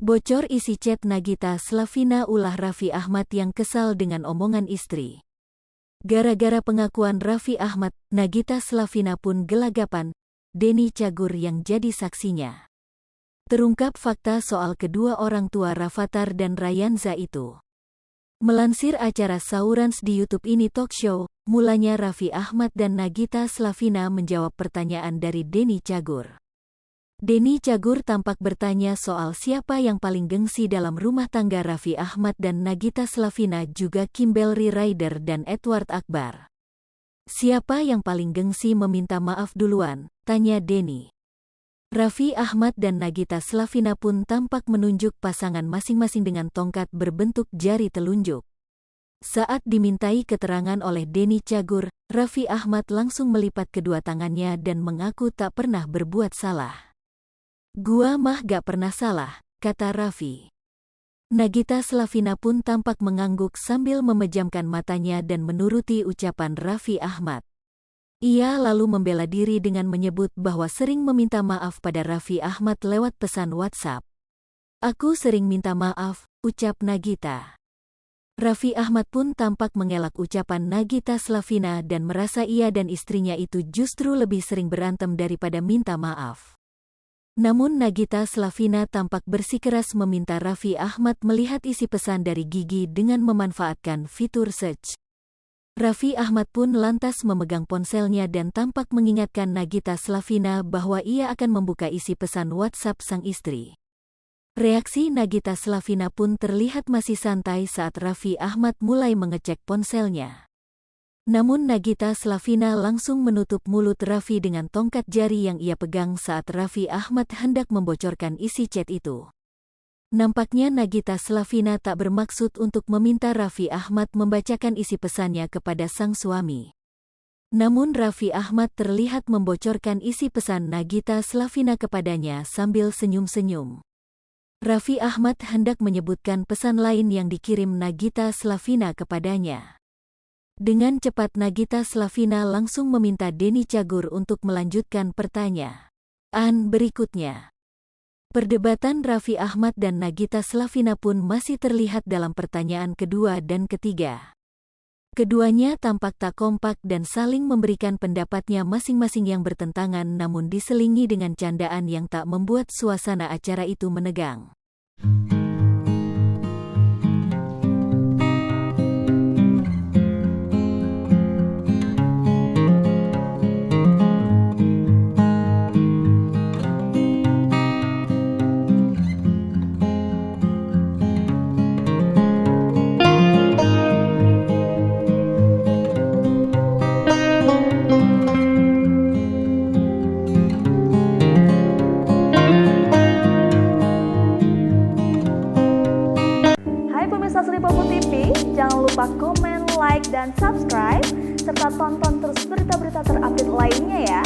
Bocor isi chat Nagita Slavina ulah Raffi Ahmad yang kesal dengan omongan istri. Gara-gara pengakuan Raffi Ahmad, Nagita Slavina pun gelagapan, Denny Cagur yang jadi saksinya. Terungkap fakta soal kedua orang tua Rafattar dan Rayanza itu. Melansir acara Saurans di YouTube ini talk show, mulanya Raffi Ahmad dan Nagita Slavina menjawab pertanyaan dari Denny Cagur. Denny Cagur tampak bertanya soal siapa yang paling gengsi dalam rumah tangga Raffi Ahmad dan Nagita Slavina juga Kimberly Ryder dan Edward Akbar. Siapa yang paling gengsi meminta maaf duluan, tanya Denny. Raffi Ahmad dan Nagita Slavina pun tampak menunjuk pasangan masing-masing dengan tongkat berbentuk jari telunjuk. Saat dimintai keterangan oleh Denny Cagur, Raffi Ahmad langsung melipat kedua tangannya dan mengaku tak pernah berbuat salah. "Gua mah gak pernah salah," kata Raffi. Nagita Slavina pun tampak mengangguk sambil memejamkan matanya dan menuruti ucapan Raffi Ahmad. Ia lalu membela diri dengan menyebut bahwa sering meminta maaf pada Raffi Ahmad lewat pesan WhatsApp. "Aku sering minta maaf," ucap Nagita. Raffi Ahmad pun tampak mengelak ucapan Nagita Slavina dan merasa ia dan istrinya itu justru lebih sering berantem daripada minta maaf. Namun Nagita Slavina tampak bersikeras meminta Raffi Ahmad melihat isi pesan dari Gigi dengan memanfaatkan fitur search. Raffi Ahmad pun lantas memegang ponselnya dan tampak mengingatkan Nagita Slavina bahwa ia akan membuka isi pesan WhatsApp sang istri. Reaksi Nagita Slavina pun terlihat masih santai saat Raffi Ahmad mulai mengecek ponselnya. Namun Nagita Slavina langsung menutup mulut Raffi dengan tongkat jari yang ia pegang saat Raffi Ahmad hendak membocorkan isi chat itu. Nampaknya Nagita Slavina tak bermaksud untuk meminta Raffi Ahmad membacakan isi pesannya kepada sang suami. Namun Raffi Ahmad terlihat membocorkan isi pesan Nagita Slavina kepadanya sambil senyum-senyum. Raffi Ahmad hendak menyebutkan pesan lain yang dikirim Nagita Slavina kepadanya. Dengan cepat Nagita Slavina langsung meminta Denny Cagur untuk melanjutkan pertanyaan berikutnya. Perdebatan Raffi Ahmad dan Nagita Slavina pun masih terlihat dalam pertanyaan kedua dan ketiga. Keduanya tampak tak kompak dan saling memberikan pendapatnya masing-masing yang bertentangan namun diselingi dengan candaan yang tak membuat suasana acara itu menegang. Jangan lupa komen, like, dan subscribe, serta tonton terus berita-berita terupdate lainnya ya.